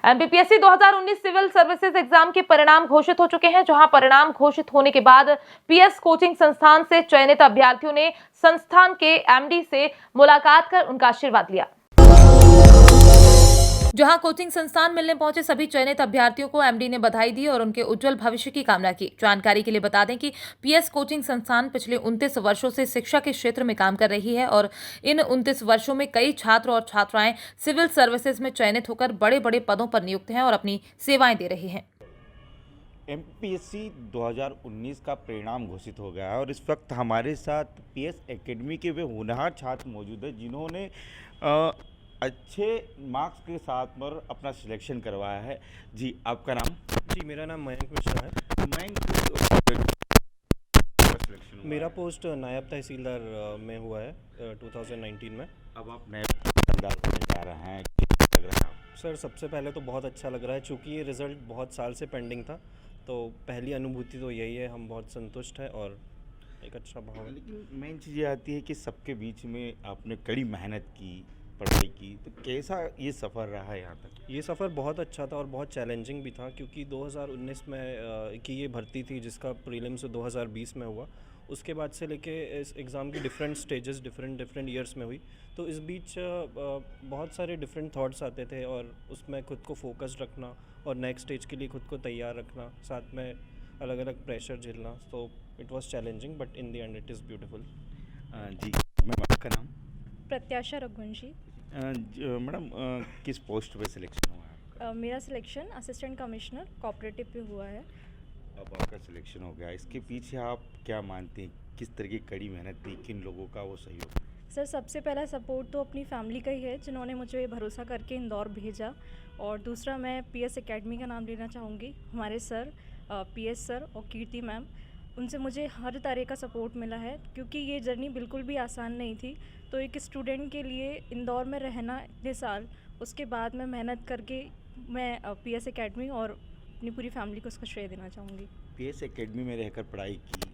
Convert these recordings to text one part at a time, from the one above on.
MPPSC 2019 civil services exam के परिणाम घोषित हो चुके हैं, जहां परिणाम घोषित होने के बाद पीएस कोचिंग संस्थान से चयनित अभ्यर्थियों ने संस्थान के एमडी से मुलाकात कर उनका आशीर्वाद लिया। जहां कोचिंग संस्थान मिलने पहुंचे सभी चयनित अभ्यर्थियों को एमडी ने बधाई दी और उनके उज्जवल भविष्य की कामना की। जानकारी के लिए बता दें कि पीएस कोचिंग संस्थान पिछले 29 वर्षों से शिक्षा के क्षेत्र में काम कर रही है और इन 29 वर्षों में कई छात्र और छात्राएं सिविल सर्विसेज में चयनित होकर बड़े बड़े पदों पर नियुक्त हैं और अपनी सेवाएं दे रहे हैं। एमपीएससी 2019 का परिणाम घोषित हो गया है और इस वक्त हमारे साथ पीएस एकेडमी के वे होनहार छात्र मौजूद हैं जिन्होंने अच्छे मार्क्स के साथ पर अपना सिलेक्शन करवाया है। जी, आपका नाम? जी, मेरा नाम मयंक मिश्रा है। मयंक, मेरा पोस्ट नायब तहसीलदार में हुआ है 2019 में। अब आप नए तहसीलदार होने जा रहे हैं, कैसा लग रहा है? सर, सबसे पहले तो बहुत अच्छा लग रहा है चूँकि ये रिज़ल्ट बहुत साल से पेंडिंग था, तो पहली अनुभूति तो यही है, हम बहुत संतुष्ट हैं और एक अच्छा भाव है। लेकिन मेन चीज़ ये आती है कि सबके बीच में आपने कड़ी मेहनत की, पढ़ाई की, तो कैसा ये सफ़र रहा है यहाँ तक? ये सफ़र बहुत अच्छा था और बहुत चैलेंजिंग भी था क्योंकि 2019 में की ये भर्ती थी जिसका प्रीलिम्स 2020 में हुआ। उसके बाद से लेके इस एग्ज़ाम की डिफरेंट स्टेजेस डिफरेंट ईयर्स में हुई, तो इस बीच बहुत सारे डिफरेंट थॉट्स आते थे और उसमें खुद को फोकस्ड रखना और नेक्स्ट स्टेज के लिए खुद को तैयार रखना, साथ में अलग अलग प्रेशर झेलना। तो it was challenging but in the end it is beautiful. जी, मैम आपका नाम? प्रत्याशा रघुवंशी। मैडम, किस पोस्ट पे सिलेक्शन हुआ है आपका? मेरा सिलेक्शन असिस्टेंट कमिश्नर कोऑपरेटिव पे हुआ है। अब आपका सिलेक्शन हो गया, इसके पीछे आप क्या मानते हैं, किस तरह की कड़ी मेहनत थी, किन लोगों का वो सहयोग? सर, सबसे पहला सपोर्ट तो अपनी फैमिली का ही है जिन्होंने मुझे भरोसा करके इंदौर भेजा, और दूसरा मैं पीएस एकेडमी का नाम लेना चाहूँगी। हमारे सर पीएस सर और कीर्ति मैम, उनसे मुझे हर तरह का सपोर्ट मिला है क्योंकि ये जर्नी बिल्कुल भी आसान नहीं थी। तो एक स्टूडेंट के लिए इंदौर में रहना इतने साल, उसके बाद मैं मेहनत करके मैं पीएस एकेडमी और अपनी पूरी फैमिली को उसका श्रेय देना चाहूँगी। पीएस एकेडमी में रहकर पढ़ाई की,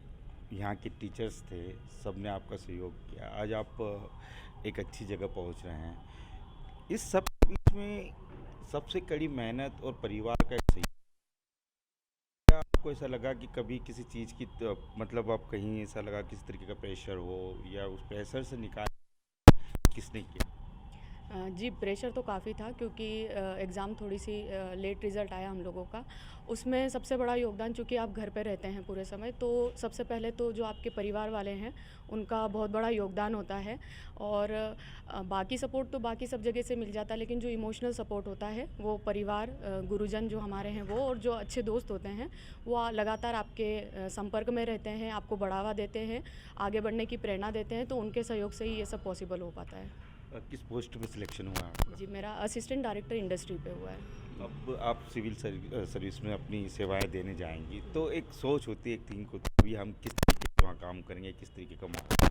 यहाँ के टीचर्स थे, सब ने आपका सहयोग किया, आज आप एक अच्छी जगह पहुँच रहे हैं। इस सब के बीच में सबसे कड़ी मेहनत और परिवार का एक सहयोग, क्या आपको ऐसा लगा कि कभी किसी चीज़ की मतलब आप कहीं ऐसा लगा किसी तरीके का प्रेशर हो या उस प्रेशर से निकाल किसने किया? जी, प्रेशर तो काफ़ी था क्योंकि एग्ज़ाम थोड़ी सी लेट रिज़ल्ट आया हम लोगों का। उसमें सबसे बड़ा योगदान, चूँकि आप घर पे रहते हैं पूरे समय, तो सबसे पहले तो जो आपके परिवार वाले हैं उनका बहुत बड़ा योगदान होता है। और बाकी सपोर्ट तो बाकी सब जगह से मिल जाता है, लेकिन जो इमोशनल सपोर्ट होता है वो परिवार, गुरुजन जो हमारे हैं वो, और जो अच्छे दोस्त होते हैं वो लगातार आपके संपर्क में रहते हैं, आपको बढ़ावा देते हैं, आगे बढ़ने की प्रेरणा देते हैं, तो उनके सहयोग से ही ये सब पॉसिबल हो पाता है। किस पोस्ट पे सिलेक्शन हुआ आपका? जी, मेरा असिस्टेंट डायरेक्टर इंडस्ट्री पे हुआ है। अब आप सिविल सर्विस में अपनी सेवाएं देने जाएंगी, तो एक सोच होती है, एक थिंक होती है, अभी हम किस तरीके से वहाँ काम करेंगे, किस तरीके का मौका?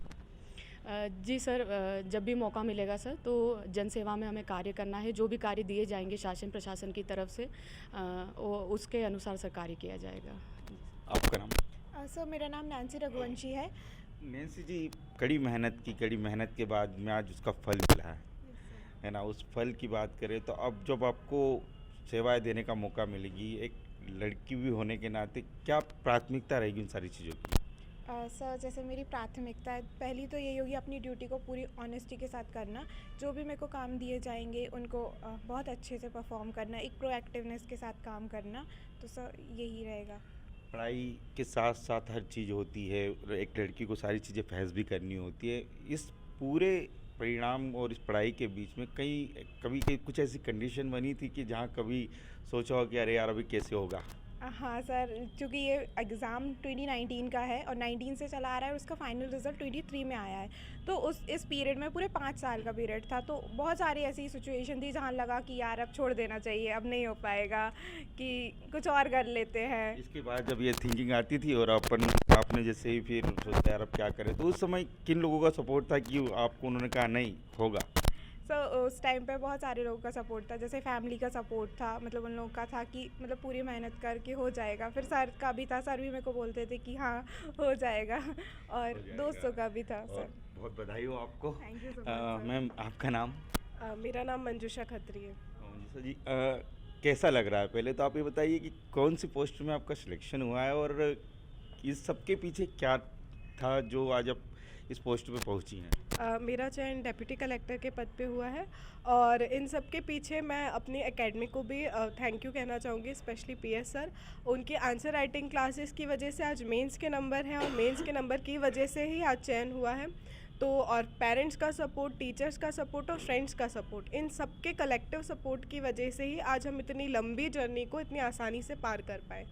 जी सर, जब भी मौका मिलेगा सर, तो जनसेवा में हमें कार्य करना है। जो भी कार्य दिए जाएंगे शासन प्रशासन की तरफ से, उसके अनुसार सर कार्य किया जाएगा। आपका नाम? सर, मेरा नाम नैन्सी रघुवंशी है। नैन्सी जी, कड़ी मेहनत के बाद में आज उसका फल मिला है ना? उस फल की बात करें तो अब जब आपको सेवाएं देने का मौका मिलेगी, एक लड़की भी होने के नाते क्या प्राथमिकता रहेगी उन सारी चीज़ों की? सर, जैसे मेरी प्राथमिकता है, पहली तो यही होगी अपनी ड्यूटी को पूरी ऑनेस्टी के साथ करना। जो भी मेरे को काम दिए जाएंगे उनको बहुत अच्छे से परफॉर्म करना, एक प्रोएक्टिवनेस के साथ काम करना, तो सर यही रहेगा। पढ़ाई के साथ साथ हर चीज़ होती है, एक लड़की को सारी चीज़ें फैस भी करनी होती है। इस पूरे परिणाम और इस पढ़ाई के बीच में कभी कुछ ऐसी कंडीशन बनी थी कि जहाँ कभी सोचा हो कि अरे यार अभी कैसे होगा? हाँ सर, क्योंकि ये एग्ज़ाम 2019 का है और 19 से चला आ रहा है और उसका फाइनल रिज़ल्ट 23 में आया है, तो इस पीरियड में पूरे 5 साल का पीरियड था, तो बहुत सारी ऐसी सिचुएशन थी जहाँ लगा कि यार अब छोड़ देना चाहिए, अब नहीं हो पाएगा, कि कुछ और कर लेते हैं। इसके बाद जब ये थिंकिंग आती थी और आपने जैसे ही फिर सोचा यार अब क्या करें, तो उस समय किन लोगों का सपोर्ट था कि आपको उन्होंने कहा नहीं होगा? सर, उस टाइम पे बहुत सारे लोगों का सपोर्ट था, जैसे फैमिली का सपोर्ट था, मतलब उन लोगों का था कि मतलब पूरी मेहनत करके हो जाएगा। फिर सर का भी था, सर भी मेरे को बोलते थे कि हाँ हो जाएगा, और दोस्तों का भी था। सर, बहुत बधाई हो आपको। Thank you so much. Ma'am, आपका नाम? मेरा नाम मंजूषा खत्री है। मंजूषा जी, कैसा लग रहा है? पहले तो आप ये बताइए कि कौन सी पोस्ट में आपका सिलेक्शन हुआ है और इस सब के पीछे क्या था जो आज आप इस पोस्ट पे पहुंची हैं? मेरा चयन डेप्यूटी कलेक्टर के पद पे हुआ है और इन सब के पीछे मैं अपनी एकेडमी को भी थैंक यू कहना चाहूँगी, स्पेशली पीएस सर। उनके आंसर राइटिंग क्लासेस की वजह से आज मेंस के नंबर हैं और मेंस के नंबर की वजह से ही आज चयन हुआ है। तो और पेरेंट्स का सपोर्ट, टीचर्स का सपोर्ट और फ्रेंड्स का सपोर्ट, इन सब के कलेक्टिव सपोर्ट की वजह से ही आज हम इतनी लंबी जर्नी को इतनी आसानी से पार कर पाए।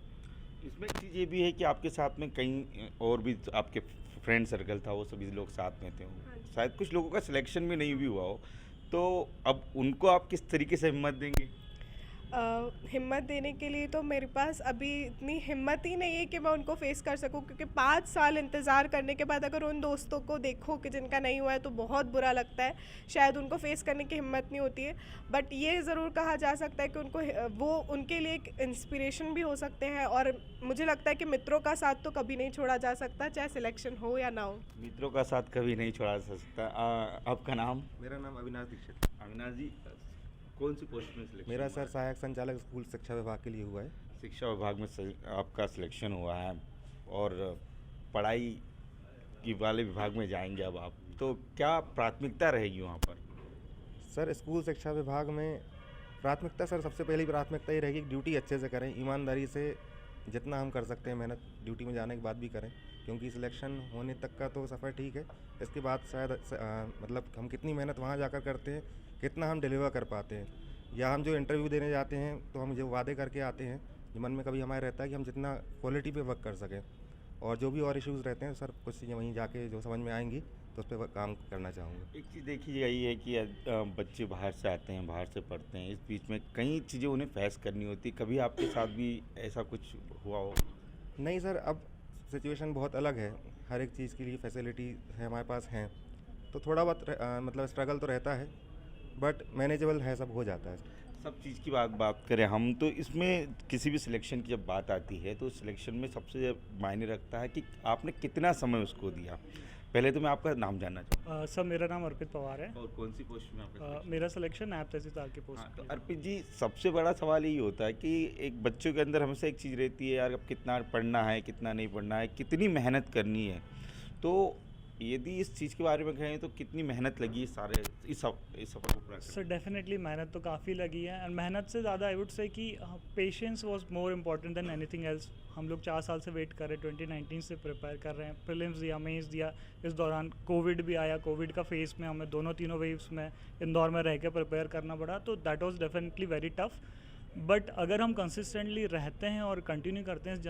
इसमें एक चीज़ ये भी है कि आपके साथ में कई और भी आपके फ्रेंड सर्कल था, वो सभी लोग साथ में थे। शायद कुछ लोगों का सिलेक्शन भी नहीं भी हुआ हो, तो अब उनको आप किस तरीके से हिम्मत देंगे? हिम्मत देने के लिए तो मेरे पास अभी इतनी हिम्मत ही नहीं है कि मैं उनको फेस कर सकूं, क्योंकि 5 साल इंतज़ार करने के बाद अगर उन दोस्तों को देखो कि जिनका नहीं हुआ है तो बहुत बुरा लगता है। शायद उनको फेस करने की हिम्मत नहीं होती है, बट ये ज़रूर कहा जा सकता है कि उनको वो उनके लिए एक इंस्पिरेशन भी हो सकते हैं। और मुझे लगता है कि मित्रों का साथ तो कभी नहीं छोड़ा जा सकता, चाहे सिलेक्शन हो या ना हो। मित्रों का साथ कभी नहीं छोड़ा जा सकता। आपका नाम? मेरा नाम अविनाश दीक्षित। अविनाश जी, कौन सी पोस्ट में सिलेक्शन मेरा हुआ सर है? सहायक संचालक स्कूल शिक्षा विभाग के लिए हुआ है। शिक्षा विभाग में आपका सिलेक्शन हुआ है और पढ़ाई की वाले विभाग में जाएंगे अब आप, तो क्या प्राथमिकता रहेगी वहाँ पर? सर स्कूल शिक्षा विभाग में प्राथमिकता, सर सबसे पहली प्राथमिकता ये रहेगी कि ड्यूटी अच्छे से करें, ईमानदारी से जितना हम कर सकते हैं मेहनत ड्यूटी में जाने के बाद भी करें, क्योंकि सिलेक्शन होने तक का तो सफ़र ठीक है, इसके बाद शायद मतलब हम कितनी मेहनत वहाँ जाकर करते हैं, कितना हम डिलीवर कर पाते हैं, या हम जो इंटरव्यू देने जाते हैं तो हम जो वादे करके आते हैं, जो मन में कभी हमारे रहता है कि हम जितना क्वालिटी पे वर्क कर सकें, और जो भी और इश्यूज़ रहते हैं सर कुछ चीज़ें वहीं जाके जो समझ में आएंगी तो उस पर काम करना चाहूँगा। एक चीज़ देखी गई है कि बच्चे बाहर से आते हैं, बाहर से पढ़ते हैं, इस बीच में कई चीज़ें उन्हें फेस करनी होती है। कभी आपके साथ भी ऐसा कुछ हुआ हो? नहीं सर, अब सिचुएशन बहुत अलग है, हर एक चीज़ के लिए फैसिलिटी है हमारे पास हैं, तो थोड़ा बहुत मतलब स्ट्रगल तो रहता है, बट मैनेजेबल है, सब हो जाता है। सब चीज़ की बात करें हम, तो इसमें किसी भी सिलेक्शन की जब बात आती है तो सिलेक्शन में सबसे मायने रखता है कि आपने कितना समय उसको दिया। पहले तो मैं आपका नाम जानना चाहूँगा। सर मेरा नाम अर्पित पवार है। और कौन सी पोस्ट में आपका selection? मेरा सिलेक्शन नायब तहसीलदार की पोस्ट हाँ, तो पे। अर्पित जी, सबसे बड़ा सवाल यही होता है कि एक बच्चों के अंदर हमेशा एक चीज़ रहती है, यार अब कितना पढ़ना है, कितना नहीं पढ़ना है, कितनी मेहनत करनी है। तो यदि इस चीज़ के बारे में कहें तो कितनी मेहनत लगी सारे इस सफ़र को पूरा सर करने डेफिनेटली मेहनत तो काफ़ी लगी है, एंड मेहनत से ज़्यादा आई वुड से कि patience was more important than anything else. हम लोग 4 साल से वेट कर रहे हैं, 2019 से प्रिपेयर कर रहे हैं, प्रीलिम्स दिया, मेंस दिया, इस दौरान कोविड भी आया, कोविड का फेस में हमें तीनों वेव्स में इंदौर में रह के प्रिपेयर करना पड़ा, तो that was definitely very tough. But अगर हम कंसिस्टेंटली रहते हैं और कंटिन्यू करते हैं इस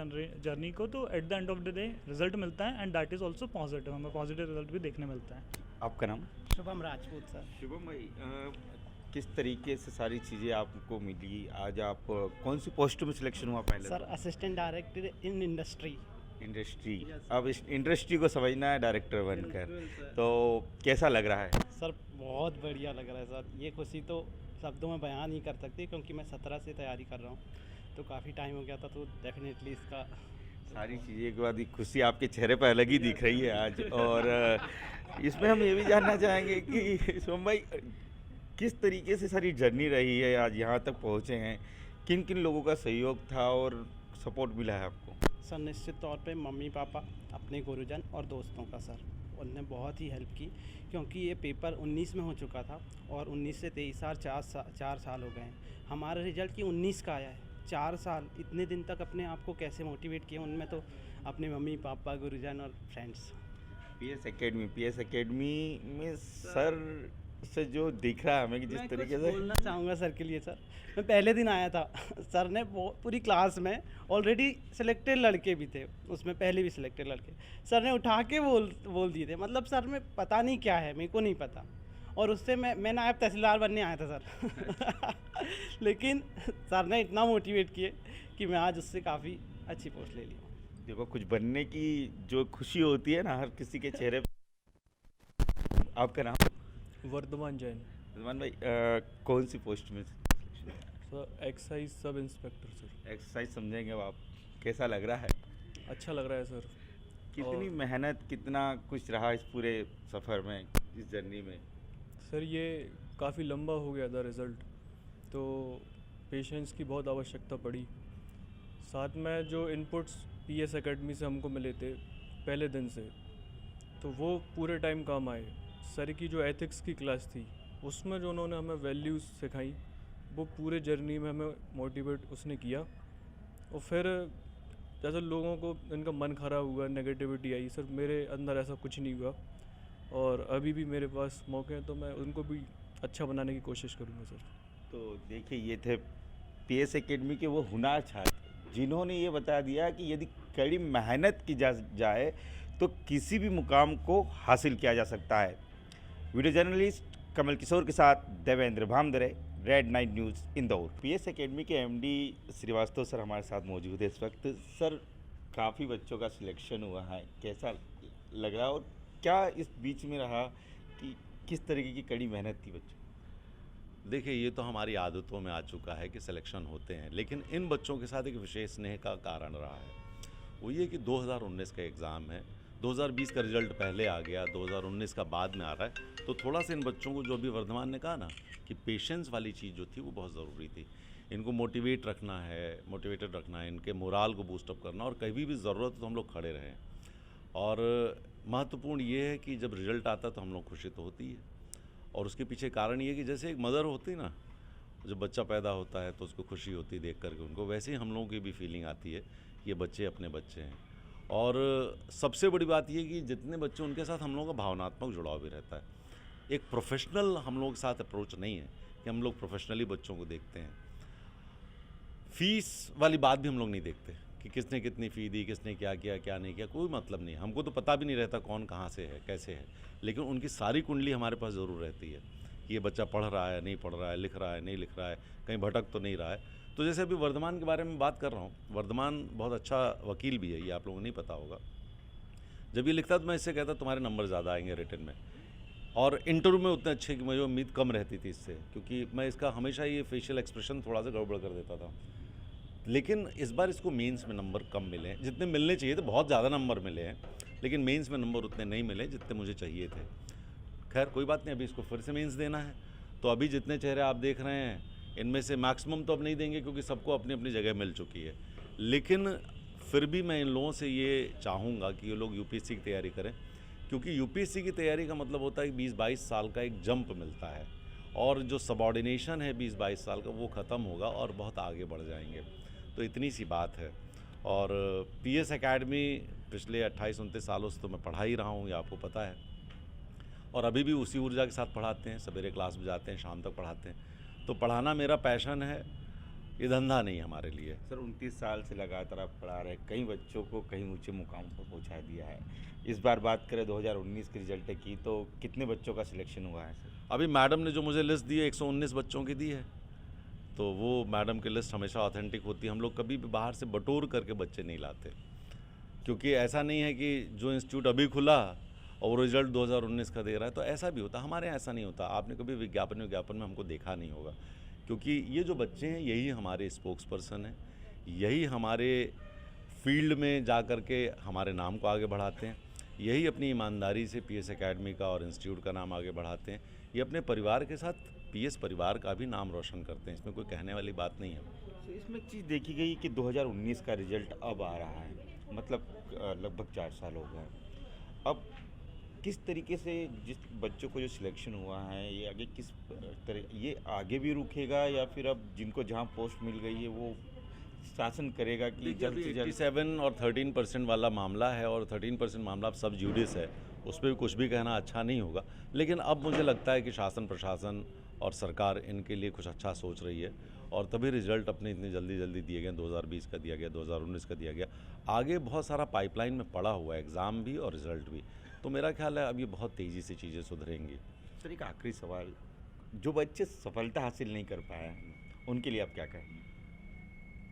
जर्नी को, तो at the end of the day result मिलता है, and that is also positive, हमें पॉजिटिव रिजल्ट भी देखने मिलता है। आपका नाम? शुभम राजपूत सर। शुभम भाई, किस तरीके से सारी चीज़ें आपको मिली? आज आप कौन सी पोस्ट में सिलेक्शन हुआ पहले? Sir assistant director in industry. Industry. अब इस इंडस्ट्री को समझना है डायरेक्टर बनकर, तो कैसा लग रहा है? सर बहुत बढ़िया लग रहा है सर, ये खुशी तो शब्दों में बयान नहीं कर सकती, क्योंकि मैं 17 से तैयारी कर रहा हूँ, तो काफ़ी टाइम हो गया था, तो डेफिनेटली इसका सारी चीज़ें के बाद एक खुशी आपके चेहरे पर अलग ही दिख रही है आज। और इसमें हम ये भी जानना चाहेंगे कि शुभम भाई, किस तरीके से सारी जर्नी रही है, आज यहाँ तक पहुँचे हैं, किन किन लोगों का सहयोग था और सपोर्ट मिला है आपको? सर निश्चित तौर पे मम्मी पापा, अपने गुरुजन और दोस्तों का सर, उनने बहुत ही हेल्प की, क्योंकि ये पेपर 19 में हो चुका था और 19 से 23 साल 4 साल हो गए हैं। हमारा रिजल्ट की 19 का आया है। 4 साल इतने दिन तक अपने आप को कैसे मोटिवेट किया, उनमें तो अपने मम्मी पापा, गुरुजन और फ्रेंड्स। पीएस एकेडमी में सर से जो दिख रहा है हमें कि जिस मैं तरीके कुछ से बोलना चाहूँगा सर के लिए। सर मैं पहले दिन आया था, सर ने पूरी क्लास में ऑलरेडी सिलेक्टेड लड़के भी थे, उसमें पहले भी सिलेक्टेड लड़के, सर ने उठा के बोल दिए थे। मतलब सर में पता नहीं क्या है, मेरे को नहीं पता, और उससे मैं नायब तहसीलदार बनने आया था सर लेकिन सर ने इतना मोटिवेट किए कि मैं आज उससे काफ़ी अच्छी पोस्ट ले ली हूँ। देखो, कुछ बनने की जो खुशी होती है ना हर किसी के चेहरे पे। आपका नाम? वर्धमान जैन। सलमान भाई, कौन सी पोस्ट में? Sir excise sub inspector sir. Exercise समझेंगे अब आप, कैसा लग रहा है? अच्छा लग रहा है सर। कितनी मेहनत, कितना कुछ रहा इस पूरे सफ़र में, इस जर्नी में? सर ये काफ़ी लंबा हो गया था रिज़ल्ट, तो पेशेंस की बहुत आवश्यकता पड़ी। साथ में जो इनपुट्स पीएस एकेडमी से हमको मिले थे पहले दिन से, तो वो पूरे टाइम काम आए। सर की जो एथिक्स की क्लास थी उसमें जो उन्होंने हमें वैल्यूज़ सिखाई, वो पूरे जर्नी में हमें मोटिवेट उसने किया। और फिर जैसे लोगों को इनका मन ख़राब हुआ, नेगेटिविटी आई, सर मेरे अंदर ऐसा कुछ नहीं हुआ और अभी भी मेरे पास मौके हैं तो मैं उनको भी अच्छा बनाने की कोशिश करूँगा सर। तो देखिए, ये थे पीएस एकेडमी के वो हुनर छात्र जिन्होंने ये बता दिया कि यदि कड़ी मेहनत की जाए तो किसी भी मुकाम को हासिल किया जा सकता है। वीडियो जर्नलिस्ट कमल किशोर के साथ Devendra Bhamdare, red 9 news, Indore. PS academy के एमडी श्रीवास्तव सर हमारे साथ मौजूद है इस वक्त। सर, काफ़ी बच्चों का सिलेक्शन हुआ है, कैसा लग रहा है और क्या इस बीच में रहा कि किस तरीके की कड़ी मेहनत थी बच्चों? देखिए, ये तो हमारी आदतों में आ चुका है कि सिलेक्शन होते हैं, लेकिन इन बच्चों के साथ एक विशेष स्नेह का कारण रहा है। वो ये कि 2019 का एग्ज़ाम है, 2020 का रिजल्ट पहले आ गया, 2019 का बाद में आ रहा है, तो थोड़ा सा इन बच्चों को, जो अभी वर्धमान ने कहा ना कि पेशेंस वाली चीज़ जो थी वो बहुत ज़रूरी थी। इनको मोटिवेटेड रखना है, इनके मोराल को बूस्टअप करना, और कभी भी ज़रूरत हो तो हम लोग खड़े रहें। और महत्वपूर्ण ये है कि जब रिज़ल्ट आता तो हम लोग खुशी तो होती है, और उसके पीछे कारण ये कि जैसे एक मदर होती ना, जब बच्चा पैदा होता है तो उसको खुशी होती है देख करके उनको, वैसे ही हम लोगों की भी फीलिंग आती है कि ये बच्चे अपने बच्चे हैं। और सबसे बड़ी बात ये कि जितने बच्चे, उनके साथ हम लोगों का भावनात्मक जुड़ाव भी रहता है। एक प्रोफेशनल हम लोगों के साथ अप्रोच नहीं है कि हम लोग प्रोफेशनली बच्चों को देखते हैं। फीस वाली बात भी हम लोग नहीं देखते कि किसने कितनी फ़ी दी, किसने क्या किया क्या नहीं किया, कोई मतलब नहीं। हमको तो पता भी नहीं रहता कौन कहाँ से है, कैसे है, लेकिन उनकी सारी कुंडली हमारे पास ज़रूर रहती है कि ये बच्चा पढ़ रहा है, नहीं पढ़ रहा है, लिख रहा है, नहीं लिख रहा है, कहीं भटक तो नहीं रहा है। तो जैसे अभी वर्धमान के बारे में बात कर रहा हूँ, वर्धमान बहुत अच्छा वकील भी है, ये आप लोगों को नहीं पता होगा। जब ये लिखता तो मैं इससे कहता तुम्हारे नंबर ज़्यादा आएंगे रिटन में, और इंटरव्यू में उतने अच्छे कि मुझे उम्मीद कम रहती थी इससे, क्योंकि मैं इसका हमेशा ये फेशियल एक्सप्रेशन थोड़ा सा गड़बड़ कर देता था। लेकिन इस बार इसको मेंस में नंबर कम मिले हैं, जितने मिलने चाहिए थे। बहुत ज़्यादा नंबर मिले हैं, लेकिन मेंस में नंबर उतने नहीं मिले जितने मुझे चाहिए थे। खैर कोई बात नहीं, अभी इसको फिर से मेंस देना है, तो अभी जितने चेहरे आप देख रहे हैं इनमें से मैक्सिमम तो अब नहीं देंगे क्योंकि सबको अपनी अपनी जगह मिल चुकी है। लेकिन फिर भी मैं इन लोगों से ये चाहूँगा कि ये लोग यूपीएससी की तैयारी करें, क्योंकि यूपीएससी की तैयारी का मतलब होता है कि 20-22 साल का एक जंप मिलता है, और जो सबऑर्डिनेशन है 20-22 साल का वो ख़त्म होगा और बहुत आगे बढ़ जाएंगे। तो इतनी सी बात है। और पीएस एकेडमी पिछले 28-29 सालों से तो मैं पढ़ा ही रहा हूँ, ये आपको पता है, और अभी भी उसी ऊर्जा के साथ पढ़ाते हैं। सवेरे क्लास में जाते हैं, शाम तक पढ़ाते हैं। तो पढ़ाना मेरा पैशन है, ये धंधा नहीं हमारे लिए। सर, 29 साल से लगातार आप पढ़ा रहे हैं, कई बच्चों को कहीं ऊंचे मुकाम पर पहुंचा दिया है। इस बार बात करें 2019 के रिजल्ट की, तो कितने बच्चों का सिलेक्शन हुआ है सर? अभी मैडम ने जो मुझे लिस्ट दी है 119 बच्चों की दी है, तो वो मैडम की लिस्ट हमेशा ऑथेंटिक होती है। हम लोग कभी भी बाहर से बटोर करके बच्चे नहीं लाते, क्योंकि ऐसा नहीं है कि जो इंस्टीट्यूट अभी खुला और रिजल्ट 2019 का दे रहा है, तो ऐसा भी होता। हमारे यहाँ ऐसा नहीं होता। आपने कभी विज्ञापन में हमको देखा नहीं होगा, क्योंकि ये जो बच्चे हैं यही हमारे स्पोक्स पर्सन हैं, यही हमारे फील्ड में जा कर के हमारे नाम को आगे बढ़ाते हैं, यही अपनी ईमानदारी से पीएस एकेडमी का और इंस्टीट्यूट का नाम आगे बढ़ाते हैं। ये अपने परिवार के साथ पीएस परिवार का भी नाम रोशन करते हैं, इसमें कोई कहने वाली बात नहीं है। तो इसमें एक चीज़ देखी गई कि 2019 का रिजल्ट अब आ रहा है, मतलब लगभग 4 साल हो गए। अब किस तरीके से जिस बच्चों को जो सिलेक्शन हुआ है, ये आगे किस तरह, ये आगे भी रुकेगा या फिर अब जिनको जहाँ पोस्ट मिल गई है वो शासन करेगा कि जल्द से जल्द? 87 और 13% वाला मामला है, और 13% मामला अब सब जुडिस है, उस पर भी कुछ भी कहना अच्छा नहीं होगा। लेकिन अब मुझे लगता है कि शासन प्रशासन और सरकार इनके लिए कुछ अच्छा सोच रही है, और तभी रिजल्ट अपने इतनी जल्दी दिए गए। 2020 का दिया गया, 2019 का दिया गया, आगे बहुत सारा पाइपलाइन में पड़ा हुआ है, एग्ज़ाम भी और रिज़ल्ट भी। तो मेरा ख्याल है अब ये बहुत तेज़ी से चीज़ें सुधरेंगी। सर, एक आखिरी सवाल, जो बच्चे सफलता हासिल नहीं कर पाए हैं उनके लिए आप क्या कहेंगे?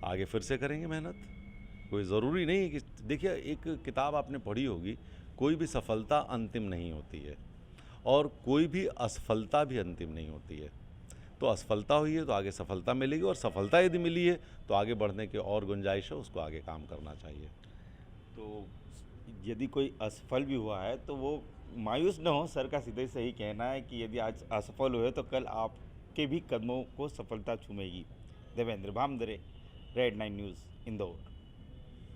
आगे फिर से करेंगे मेहनत, कोई ज़रूरी नहीं है कि, देखिए एक किताब आपने पढ़ी होगी, कोई भी सफलता अंतिम नहीं होती है और कोई भी असफलता भी अंतिम नहीं होती है। तो असफलता हुई है तो आगे सफलता मिलेगी, और सफलता यदि मिली है तो आगे बढ़ने की और गुंजाइश है, उसको आगे काम करना चाहिए। तो यदि कोई असफल भी हुआ है तो वो मायूस न हो। सर का सीधे सही कहना है कि यदि आज असफल हुए तो कल आपके भी कदमों को सफलता चूमेगी। Devendra Bhamdare, red 9 news, Indore.